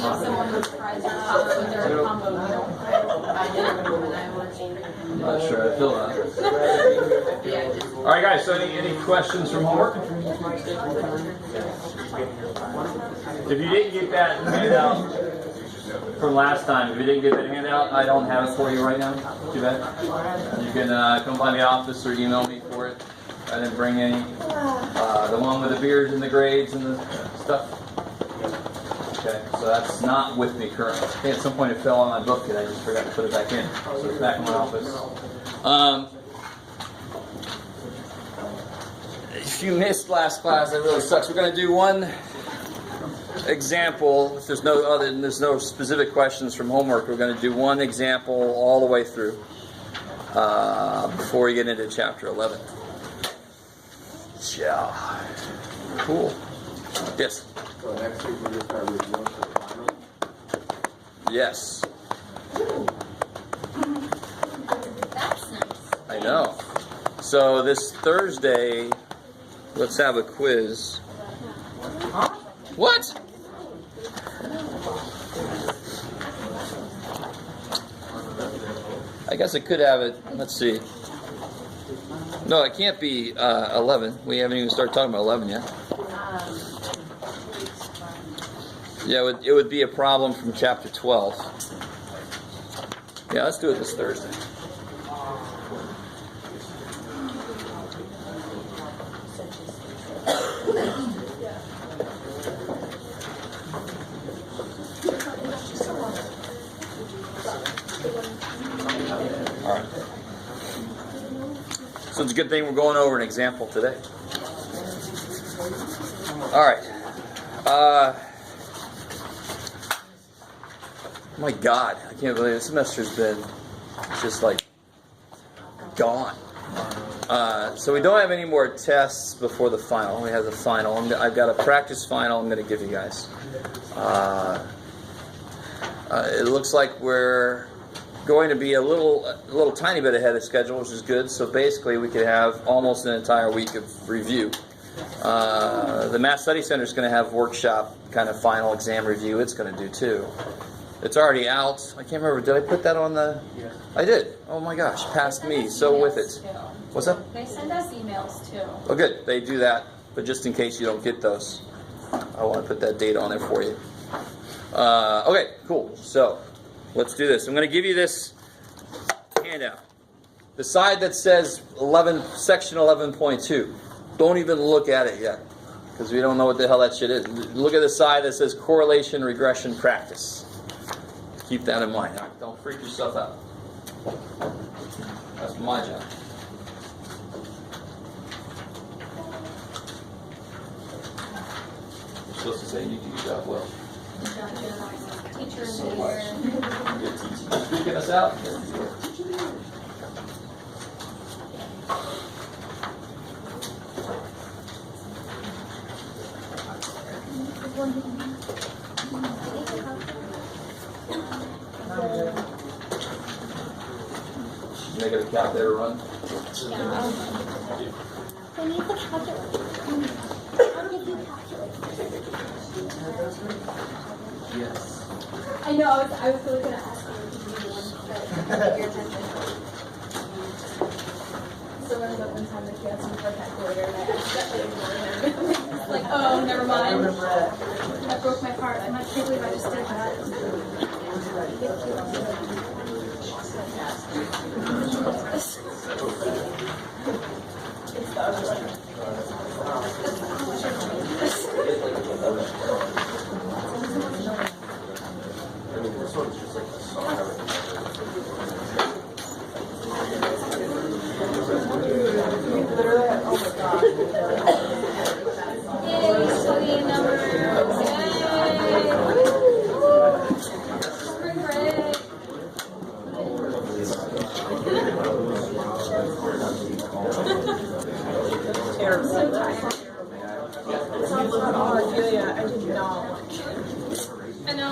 someone was fries or combo, they're a combo meal. I'm not sure I feel that. All right, guys. So any questions from homework? If you didn't get that handout from last time, if you didn't get that handout, I don't have it for you right now. Too bad. You can come by the office or email me for it. I didn't bring any. The one with the beers and the grades and the stuff. Okay, so that's not with me currently. I think at some point it fell on my book and I just forgot to put it back in. So it's back in my office. If you missed last class, that really sucks. We're going to do one example. If there's no specific questions from homework, we're going to do one example all the way through before we get into chapter 11. Yeah. Cool. Yes. So next week we're going to start reviewing for the final? Yes. That's nice. I know. So this Thursday, let's have a quiz. What? I guess I could have it. Let's see. No, it can't be 11. We haven't even started talking about 11 yet. Yeah, it would be a problem from chapter 12. Yeah, let's do it this Thursday. All right. So it's a good thing we're going over an example today. All right. My God, I can't believe this semester's been just like gone. So we don't have any more tests before the final. We have the final. I've got a practice final I'm going to give you guys. It looks like we're going to be a little tiny bit ahead of schedule, which is good. So basically, we could have almost an entire week of review. The Math Study Center is going to have workshop kind of final exam review. It's going to do too. It's already out. I can't remember. Did I put that on the? Yes. I did. Oh my gosh, past me. So with it. What's up? They send us emails too. Oh, good. They do that. But just in case you don't get those, I want to put that date on there for you. Okay, cool. So let's do this. I'm going to give you this handout. The side that says section 11.2. Don't even look at it yet, because we don't know what the hell that shit is. Look at the side that says correlation, regression, practice. Keep that in mind. All right, don't freak yourself out. That's my job. You're supposed to say you do your job well. Teacher So in much. the Good teaching. Freaking us out. Make it a cat there to run. I need the calculator. I'll give you a calculator. Yes. I know, I was really going to ask you to do one, but your attention. So when I was up in time, he asked me for a calculator, and I accidentally ignored him. It's like, oh, never mind. That broke my heart. I can't believe I just did that. It's the other one. I know,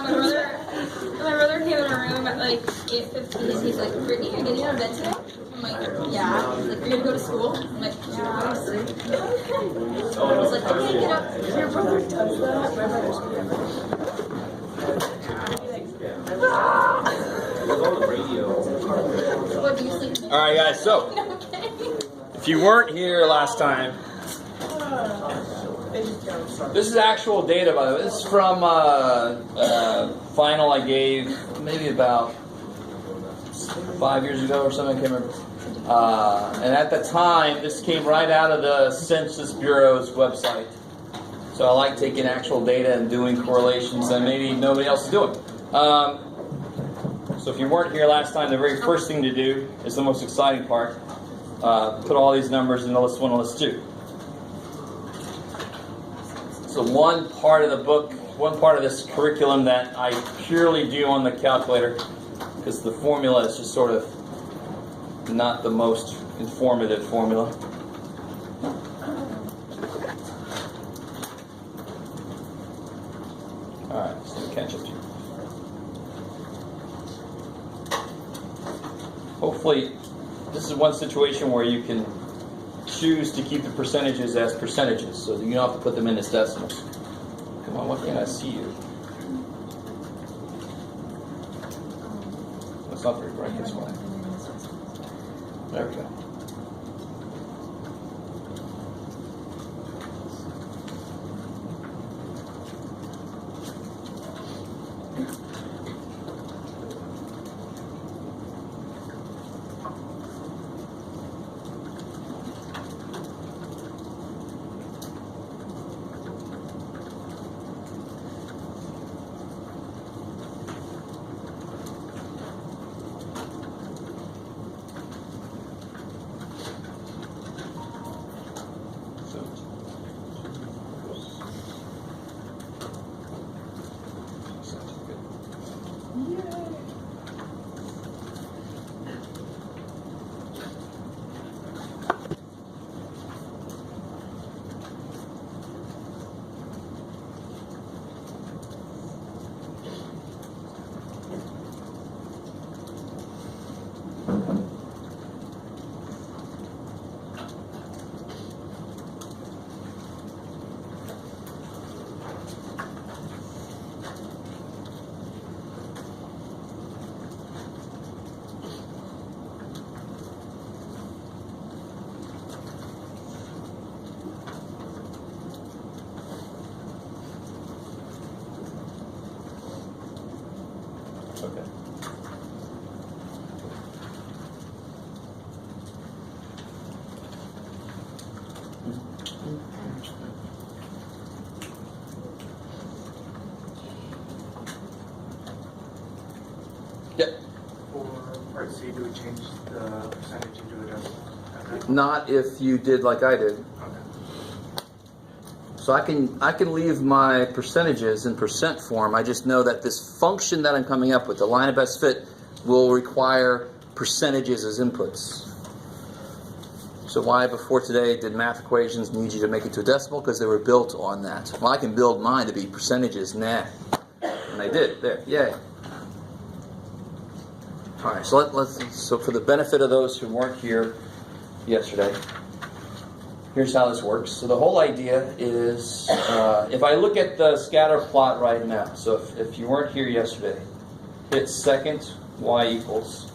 my brother came in our room at like 8:15. He's like, Brittany, you're getting out of bed today? I'm like, yeah. He's like, you're gonna go to school? I'm like, yeah, obviously. I was like, okay, get up. Your brother does that? My brother's All right, guys. So, if you weren't here last time, this is actual data, by the way. This is from final I gave maybe about 5 years ago or something. I can't remember. And at the time, this came right out of the Census Bureau's website. So I like taking actual data and doing correlations that maybe nobody else is doing. So if you weren't here last time, the very first thing to do is the most exciting part. Put all these numbers in the list 1 and list 2. So one part of the book, one part of this curriculum that I purely do on the calculator, because the formula is just sort of not the most informative formula. Alright, so catch up to you. Hopefully, this is one situation where you can choose to keep the percentages as percentages, so that you don't have to put them in as decimals. Come on, why can't I see you? That's not very bright, this one. There we go. Okay. Yeah. For part C, do we change the percentage into a decimal? Okay. Not if you did like I did. Okay. So I can leave my percentages in percent form. I just know that this function that I'm coming up with, the line of best fit, will require percentages as inputs. So why before today did math equations need you to make it to a decimal? Because they were built on that. Well, I can build mine to be percentages. Nah. And I did. There. Yay. All right. So so for the benefit of those who weren't here yesterday, here's how this works. So the whole idea is, if I look at the scatter plot right now, so if you weren't here yesterday, hit second y equals.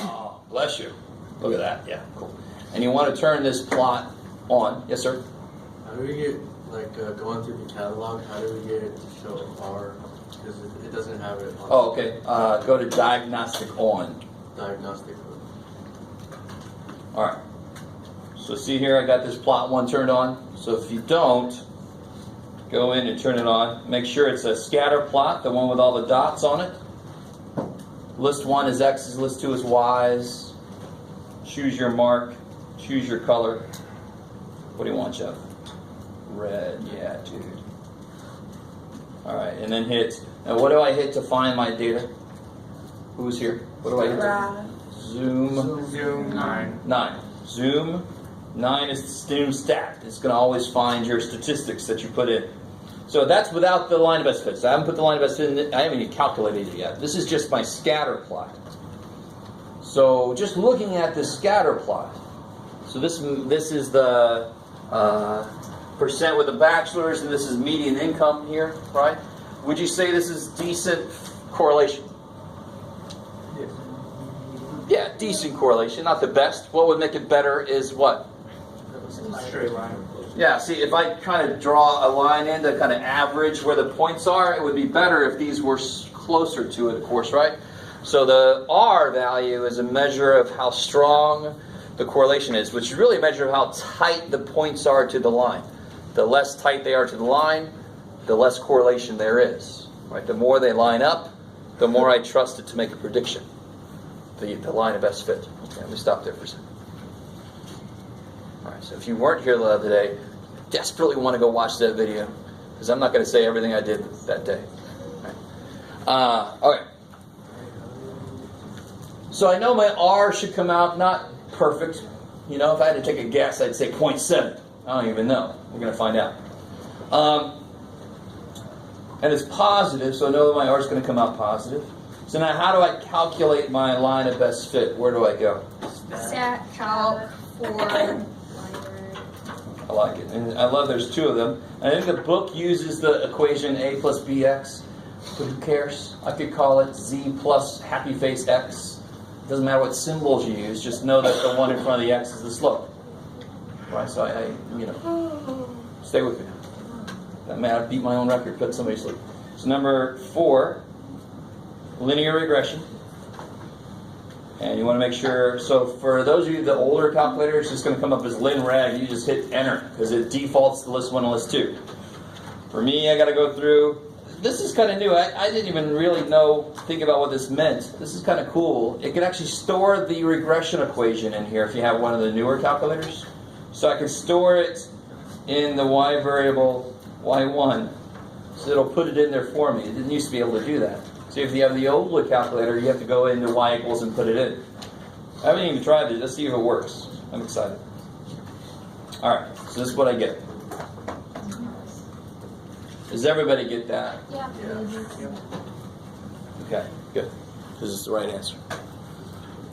Oh, bless you. Look at that. Yeah, cool. And you want to turn this plot on. Yes, sir? How do we get, like, going through the catalog, how do we get it to show R? Because it doesn't have it on. Oh, okay. Go to diagnostic on. Diagnostic. All right. So see here, I got this plot 1 turned on. So if you don't, go in and turn it on. Make sure it's a scatter plot, the one with all the dots on it. List 1 is X's, list 2 is Y's. Choose your mark, choose your color. What do you want, Jeff? Red, yeah, dude. All right, and then hit. Now, what do I hit to find my data? Who's here? What do I hit? Zoom. Zoom 9. 9. Zoom 9 is the zoom stat. It's going to always find your statistics that you put in. So that's without the line of best fits. I haven't put the line of best fit in. I haven't even calculated it yet. This is just my scatter plot. So just looking at the scatter plot. So this is the percent with the bachelor's, and this is median income here, right? would you say this is decent correlation? Yeah, decent correlation, not the best. What would make it better is what? Straight line. Yeah, see, if I kind of draw a line in to kind of average where the points are, it would be better if these were closer to it, of course, right? So the R value is a measure of how strong the correlation is, which is really a measure of how tight the points are to the line. The less tight they are to the line, the less correlation there is. Right? The more they line up, the more I trust it to make a prediction. The line of best fit. Okay, let me stop there for a second. Alright, so if you weren't here today, desperately want to go watch that video, because I'm not going to say everything I did that day. Okay. So I know my R should come out not perfect. You know, if I had to take a guess, I'd say 0.7. I don't even know. We're going to find out. And it's positive, so I know that my R is going to come out positive. So now how do I calculate my line of best fit? Where do I go? Stat calc for I like it. And I love there's two of them. And I think the book uses the equation A plus BX. But who cares? I could call it Z plus happy face X. It doesn't matter what symbols you use. Just know that the one in front of the X is the slope. Right? So I stay with me. That man, I beat my own record, put somebody to sleep. So number 4, linear regression. And you want to make sure, so for those of you, the older calculator, it's just going to come up as linreg. You just hit enter, because it defaults to list 1 and list 2. For me, I got to go through, this is kind of new. I didn't even really think about what this meant. This is kind of cool. It can actually store the regression equation in here if you have one of the newer calculators. So I can store it in the y variable y1. So it'll put it in there for me. It didn't used to be able to do that. So if you have the older calculator, you have to go into y equals and put it in. I haven't even tried it. Let's see if it works. I'm excited. Alright, so this is what I get. Does everybody get that? yeah. Okay, good. This is the right answer.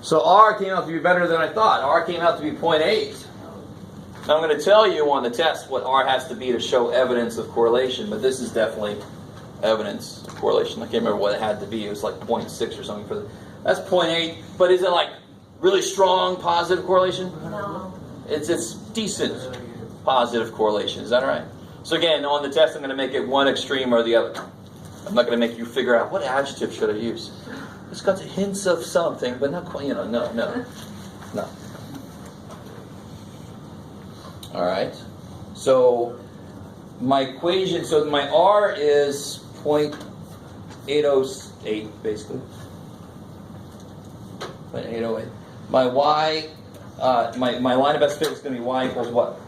So R came out to be better than I thought. R came out to be 0.8. Now I'm going to tell you on the test what R has to be to show evidence of correlation, but this is definitely evidence of correlation. I can't remember what it had to be. It was like 0.6 or something. That's 0.8, but is it like really strong positive correlation? No. It's decent positive correlation. Is that all right? So again, on the test, I'm going to make it one extreme or the other. I'm not going to make you figure out what adjective should I use. It's got hints of something, but not quite, no. All right. So my equation, so my R is 0.808, basically. 0.808. My Y, my line of best fit is going to be Y equals what?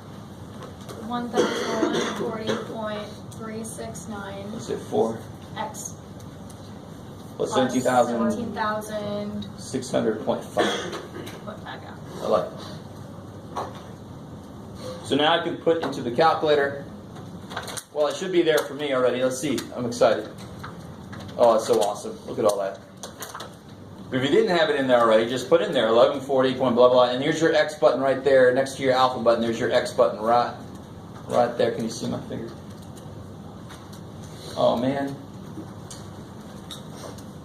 1,140.369 Is it 4? X. Plus Plus 17,000. 17,000. 600.5. Put back out. I like it. So now I can put into the calculator. Well, it should be there for me already. Let's see. I'm excited. Oh, it's so awesome. Look at all that. But if you didn't have it in there already, just put in there 1140 point blah blah. And here's your X button right there next to your alpha button. There's your X button right there. Can you see my finger? Oh man.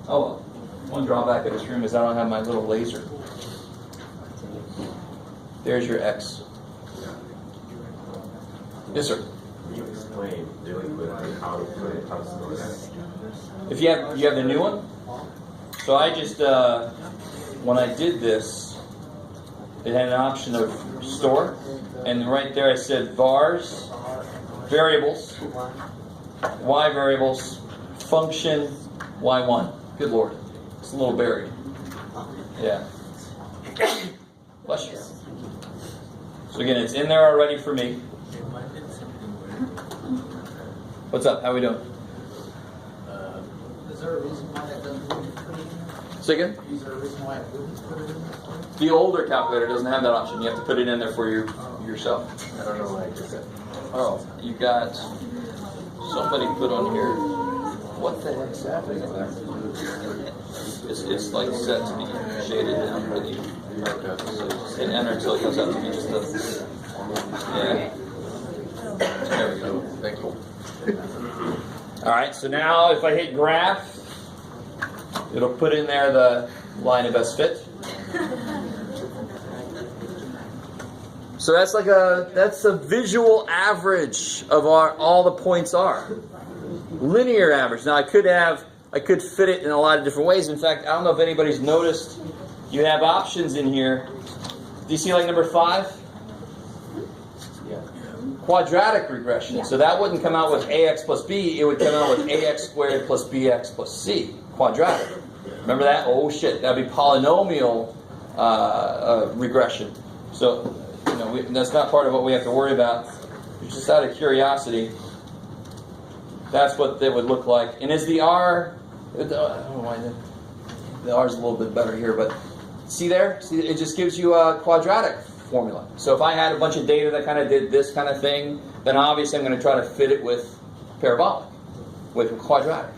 Oh, one drawback of this room is I don't have my little laser. There's your X. Yes, sir. Can you explain dealing with how to store that? If you have the new one. So I just when I did this, it had an option of store, and right there I said vars, variables, y variables, function y1. Good Lord, it's a little buried. Yeah. Bless you. So again, it's in there already for me. What's up? How we doing? Is there a reason why that doesn't put it in? Say again? Is there a reason why it wouldn't put it in? The older calculator doesn't have that option. You have to put it in there for yourself. I don't know why I did that. Oh, you got somebody put on here. What the heck's happening over there? It's like set to be shaded down for the. So just hit enter until it comes out to be just the. Yeah. There we go. Thank you. I All right, so now if I hit graph, it'll put in there the line of best fit. So that's like a visual average of all the points are. Linear average. Now I could fit it in a lot of different ways. In fact, I don't know if anybody's noticed, you have options in here. Do you see like number 5? Yeah. Quadratic regression. So that wouldn't come out with ax plus b, it would come out with ax squared plus bx plus c. Quadratic. Remember that? Oh shit, that'd be polynomial regression. So, that's not part of what we have to worry about. Just out of curiosity, that's what they would look like. And is the R, I don't know why the R is a little bit better here, but see there? See, it just gives you a quadratic formula. So if I had a bunch of data that kind of did this kind of thing, then obviously I'm going to try to fit it with parabolic, with quadratic.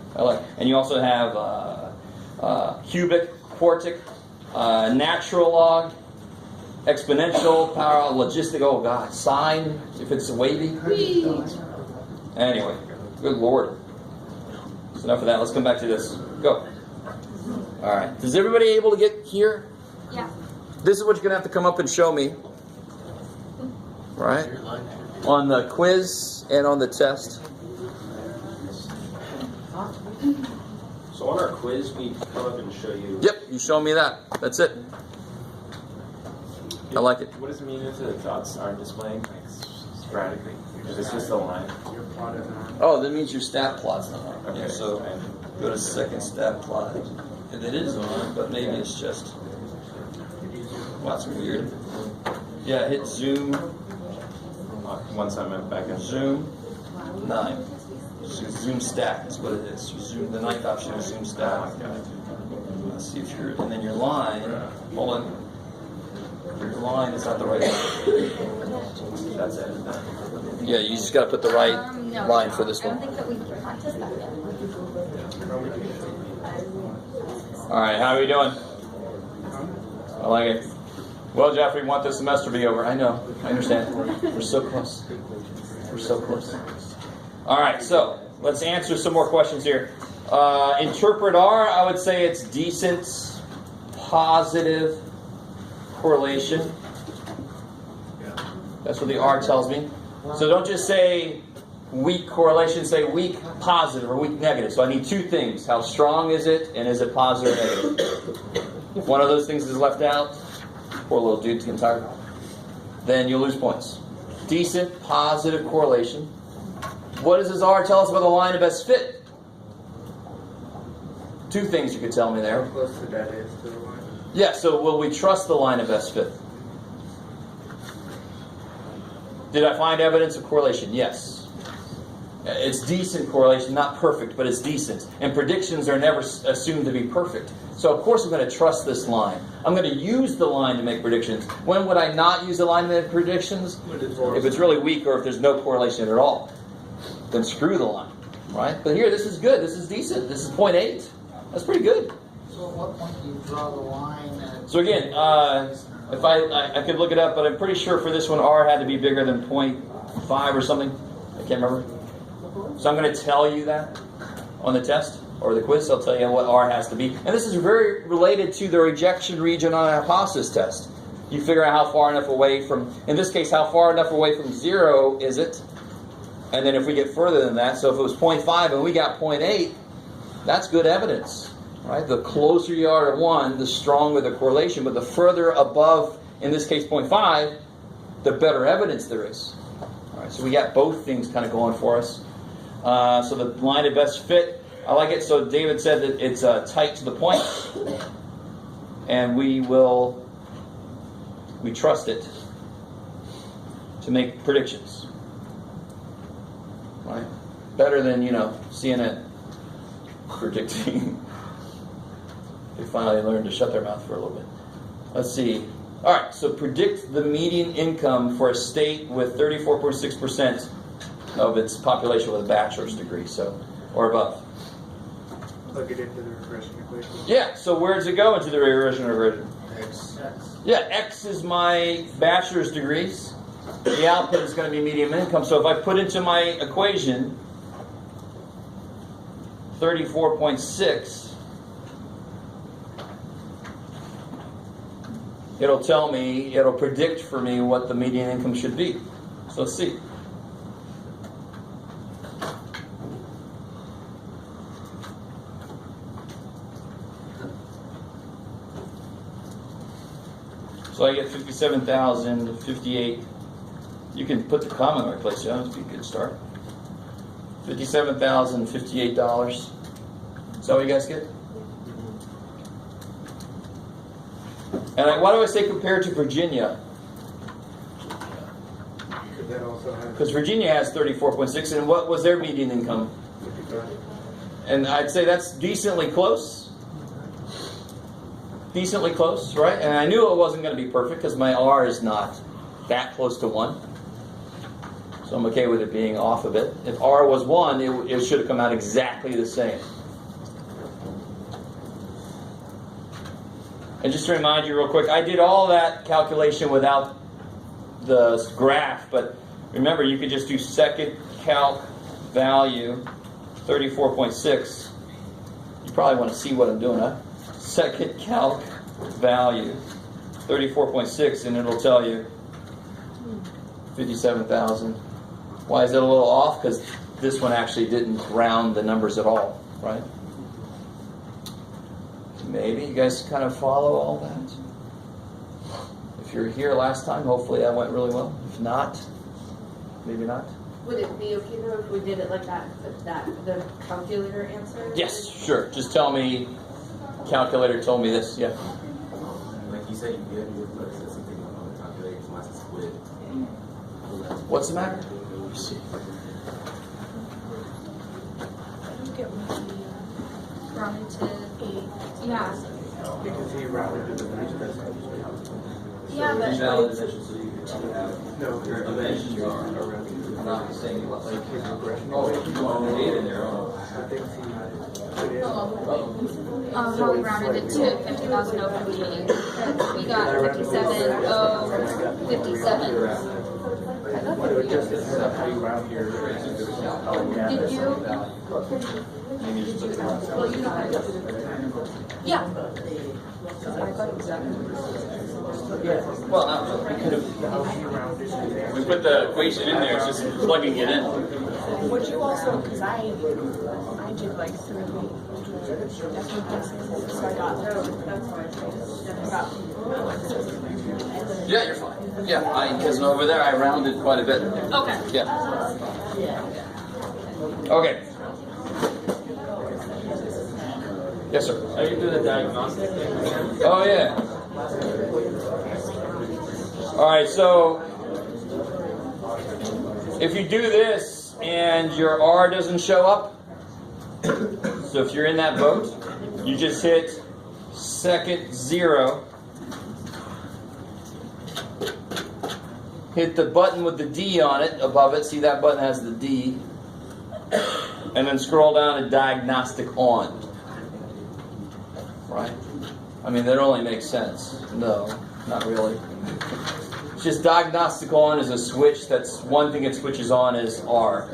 And you also have cubic, quartic, natural log, exponential, power, logistic, oh god, sine, if it's wavy. Anyway, good lord. That's enough of that. Let's come back to this. Go. Alright. Is everybody able to get here? Yeah. This is what you're going to have to come up and show me. Right? On the quiz and on the test. So on our quiz, we come up and show you. Yep, you show me that. That's it. I like it. What does it mean if the dots aren't displaying like sporadically? It's just a line. Your plot is on. Oh, that means your stat plot's not on. Okay, Yeah, so go to second stat plot. And it is on, but maybe it's just... Well, that's weird. Yeah, hit zoom. Once I'm back in. Zoom 9. Zoom stack is what it is. Zoom, the 9th option is zoom stack. Let's see if you're... And then your line... Hold on. Your line is not the right one. That's it. Yeah, you just got to put the right No, line for this I one. don't think that we practiced that yet. All right, how are we doing? I like it. Well, Jeff, we want this semester to be over. I know. I understand. We're so close. We're so close. All right, so let's answer some more questions here. Interpret R, I would say it's decent, positive correlation. That's what the R tells me. So don't just say weak correlation, say weak positive or weak negative. So I need two things. How strong is it, and is it positive or negative? If one of those things is left out, poor little dude's getting tired, then you'll lose points. Decent, positive correlation. What does this R tell us about the line of best fit? Two things you could tell me there. How close to that is to the line? Yeah, so will we trust the line of best fit? Did I find evidence of correlation? Yes. It's decent correlation, not perfect, but it's decent. And predictions are never assumed to be perfect. So of course I'm going to trust this line. I'm going to use the line to make predictions. When would I not use the line to make predictions? If it's really weak or if there's no correlation at all. Then screw the line. Right? But here, this is good. This is decent. This is 0.8. That's pretty good. So at what point do you draw the line? So again, if I could look it up, but I'm pretty sure for this one R had to be bigger than 0.5 or something. I can't remember. So I'm going to tell you that on the test or the quiz. I'll tell you what R has to be. And this is very related to the rejection region on a hypothesis test. You figure out how far enough away from, in this case, how far enough away from 0 is it? And then if we get further than that, so if it was 0.5 and we got 0.8, that's good evidence. Right? The closer you are to 1, the stronger the correlation. But the further above, in this case 0.5, the better evidence there is. All right, so we got both things kind of going for us. So the line of best fit, I like it. So David said that it's tight to the point. And we trust it to make predictions. Right? Better than, CNN predicting. They finally learned to shut their mouth for a little bit. Let's see. All right, so predict the median income for a state with 34.6% of its population with a bachelor's degree, or above. Plug it into the regression equation. Yeah, so where does it go into the regression? X. Yeah, X is my bachelor's degrees. The output is going to be median income. So if I put into my equation 34.6, it'll tell me, it'll predict for me what the median income should be. So let's see. So I get 57,058. You can put the comma in the right place, yeah, that'd be a good start. $57,058. Is that what you guys get? And why do I say compared to Virginia? That also has Because Virginia has 34.6, and what was their median income? 55. And I'd say that's decently close. Decently close, right? And I knew it wasn't going to be perfect because my R is not that close to 1. So I'm okay with it being off a bit. If R was 1, it should have come out exactly the same. And just to remind you real quick, I did all that calculation without the graph, but remember you could just do second calc value 34.6. You probably want to see what I'm doing, huh? Second calc value 34.6, and it'll tell you 57,000. Why is it a little off? Because this one actually didn't round the numbers at all, right? Maybe you guys kind of follow all that. If you're here last time, hopefully that went really well. If not, maybe not. Would it be okay though if we did it like that the calculator answer? Yes, sure. Just tell me, calculator told me this, yeah. Like you said, you said something on the calculator, so mine's split. What's the matter? Rounded to 8. Yeah. Because he rounded to the next best. Yeah, but No, your Dimensions are not the same. Like his regression. Oh, you want the data in there. I think he put in. how we rounded it to 50,058. We got 57,057. But it just depends on how you round your. Did you? Maybe just put it Well, you know how to do it. Yeah. Well, we could have. We put the equation in there. It's just plugging it in. Would you also, because I did like 3 decimal places, so I got Yeah, you're fine. Yeah, because over there I rounded quite a bit. Okay. Yeah. Okay. Yes, sir. Are you doing the diagnostic thing? Oh, yeah. All right, so if you do this and your R doesn't show up, so if you're in that boat, you just hit second 0, hit the button with the D on it, above it, see that button has the D, and then scroll down to diagnostic on. Right? I mean, that only makes sense. No, not really. It's just diagnostic on is a switch. That's one thing it switches on is R.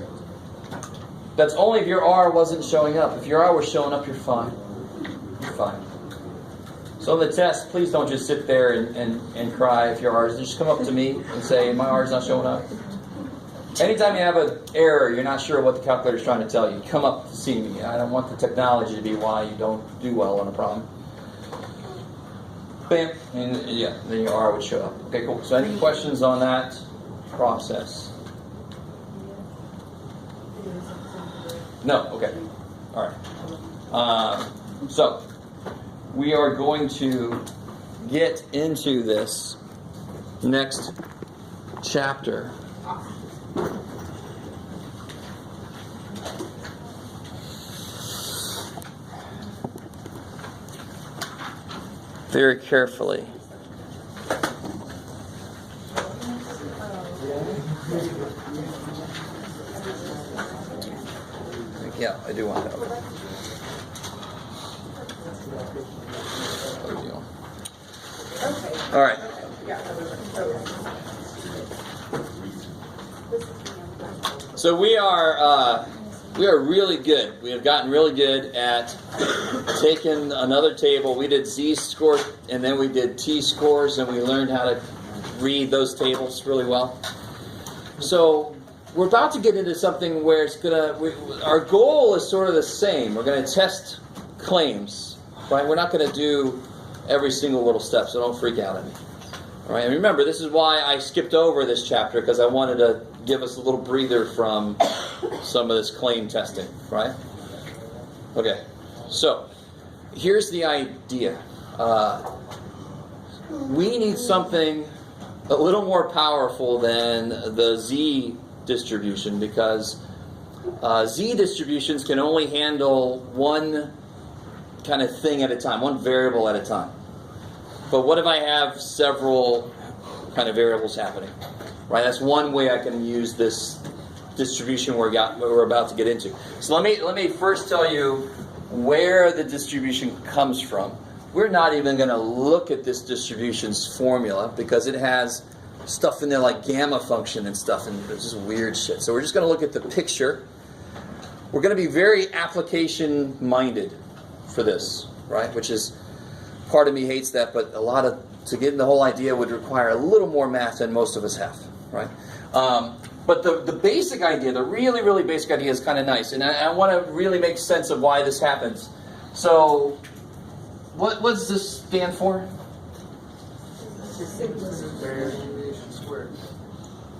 That's only if your R wasn't showing up. If your R was showing up, you're fine. You're fine. So on the test, please don't just sit there and cry if your R is. Just come up to me and say, my R is not showing up. Anytime you have an error, you're not sure what the calculator is trying to tell you, come up to see me. I don't want the technology to be why you don't do well on a problem. Bam, and yeah, then your R would show up. Okay, cool. So any questions on that process? No? Okay. All right. So we are going to get into this next chapter. Very carefully. Yeah, I do want that. No deal. All right. So we are we are really good. We have gotten really good at taking another table. We did z-score, and then we did t-scores, and we learned how to read those tables really well. So we're about to get into something where it's our goal is sort of the same. We're going to test claims, right? We're not going to do every single little step, so don't freak out at me. All right, and remember, this is why I skipped over this chapter, because I wanted to give us a little breather from some of this claim testing, right? Okay, so here's the idea. We need something a little more powerful than the Z distribution, because Z distributions can only handle one kind of thing at a time, one variable at a time. But what if I have several kind of variables happening? Right, that's one way I can use this distribution we're about to get into. So let me first tell you where the distribution comes from. We're not even going to look at this distribution's formula because it has stuff in there like gamma function and stuff, and it's just weird shit. So we're just going to look at the picture. We're going to be very application minded for this, right? Which is, part of me hates that, but to get in the whole idea would require a little more math than most of us have, right? But the basic idea, the really, really basic idea is kind of nice. And I want to really make sense of why this happens. So, what does this stand for? Deviation squared.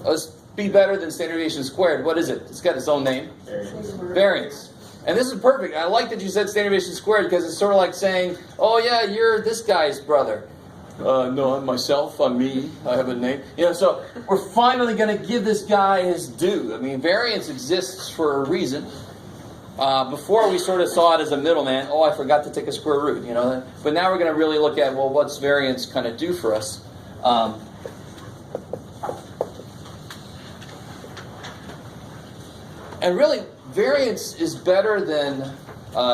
Let's be better than standard deviation squared. What is it? It's got its own name. Variance. And this is perfect. I like that you said standard deviation squared, because it's sort of like saying, oh yeah, you're this guy's brother. No, I'm myself. I'm me. I have a name. So we're finally going to give this guy his due. I mean, variance exists for a reason. Before we sort of saw it as a middleman. Oh, I forgot to take a square root. But now we're going to really look at, well, what's variance kind of do for us? And really, variance is better than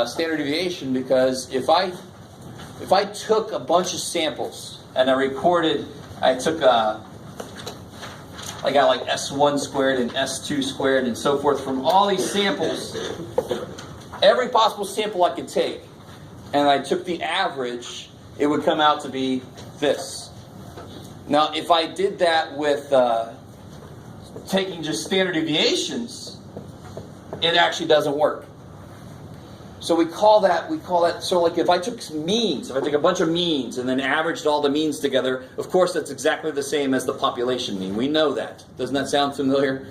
standard deviation, because if I took a bunch of samples and I got like S1 squared and S2 squared and so forth from all these samples, every possible sample I could take, and I took the average, it would come out to be this. Now, if I did that with taking just standard deviations, it actually doesn't work. So we call that so like if I took means, if I take a bunch of means and then averaged all the means together, of course that's exactly the same as the population mean. We know that. Doesn't that sound familiar?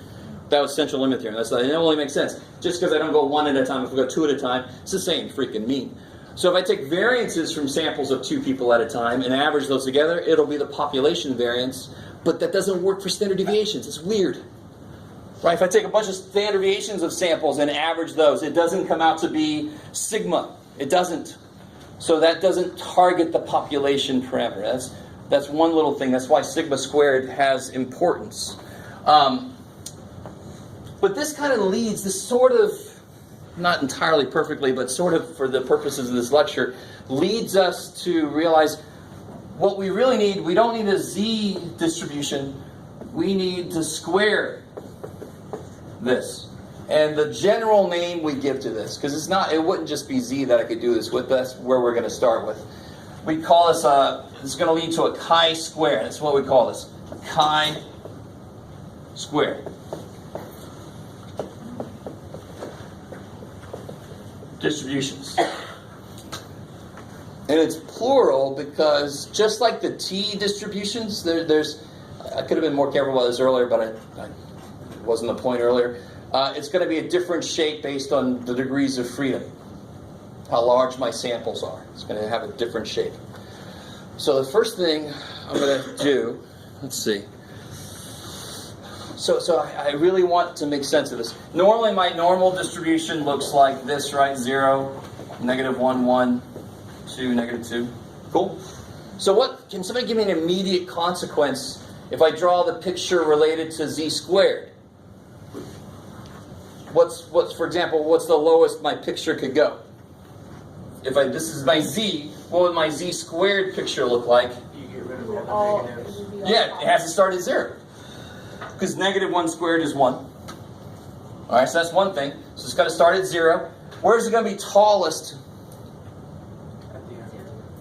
That was central limit theorem. It only makes sense. Just because I don't go one at a time, if we go two at a time, it's the same freaking mean. So if I take variances from samples of two people at a time and average those together, it'll be the population variance, but that doesn't work for standard deviations. It's weird. Right, if I take a bunch of standard deviations of samples and average those, it doesn't come out to be sigma. It doesn't. So that doesn't target the population parameter. That's one little thing. That's why sigma squared has importance. But this kind of leads, this sort of, not entirely perfectly, but sort of for the purposes of this lecture, leads us to realize what we really need. We don't need a z distribution. We need to square this. And the general name we give to this, because it wouldn't just be z that I could do this with. That's where we're going to start with. We call this is going to lead to a chi-square. That's what we call this, chi-square. Distributions. And it's plural because just like the t distributions, there's I could have been more careful about this earlier, but I wasn't the point earlier. It's going to be a different shape based on the degrees of freedom, how large my samples are. It's going to have a different shape. So the first thing I'm going to do, let's see. So I really want to make sense of this. Normally my normal distribution looks like this, right? 0, -1, 1, 2, -2. Cool? So can somebody give me an immediate consequence if I draw the picture related to z squared? For example, what's the lowest my picture could go? If this is my z, what would my z squared picture look like? You get rid of all the negatives. Yeah, it has to start at 0. Because -1 squared is 1. All right, so that's one thing. So it's got to start at 0. Where's it going to be tallest? At the end.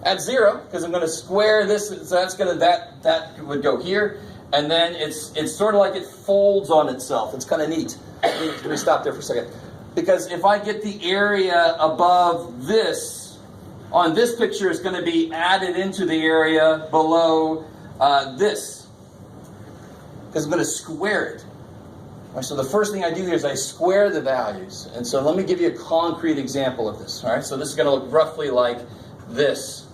At 0, because I'm going to square this. So that's going to that would go here, and then it's sort of like it folds on itself. It's kind of neat. Let me stop there for a second, because if I get the area above this on this picture, it's going to be added into the area below this, because I'm going to square it. All right, so the first thing I do here is I square the values. And so let me give you a concrete example of this. All right, so this is going to look roughly like this.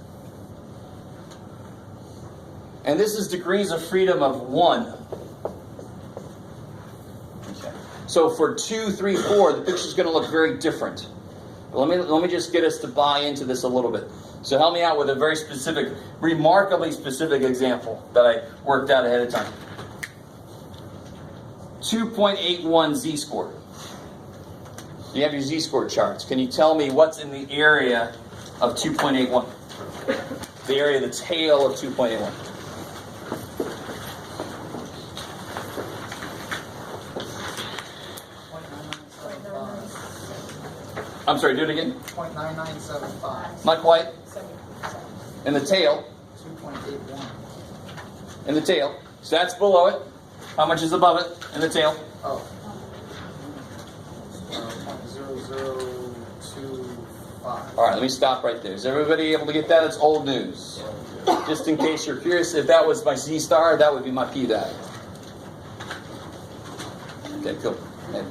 And this is degrees of freedom of 1. Okay. So for 2, 3, 4, the picture is going to look very different. But let me just get us to buy into this a little bit. So help me out with a very specific, remarkably specific example that I worked out ahead of time. 2.81 z-score. You have your z-score charts. Can you tell me what's in the area of 2.81? The area of the tail of 2.81. I'm sorry, do it again. 0.9975. Not quite. In the tail. 2.81. In the tail. So that's below it. How much is above it in the tail? Oh. 0.0025. All right, let me stop right there. Is everybody able to get that? It's old news. Just in case you're curious, if that was my Z star, that would be my P value. Okay, cool. Okay.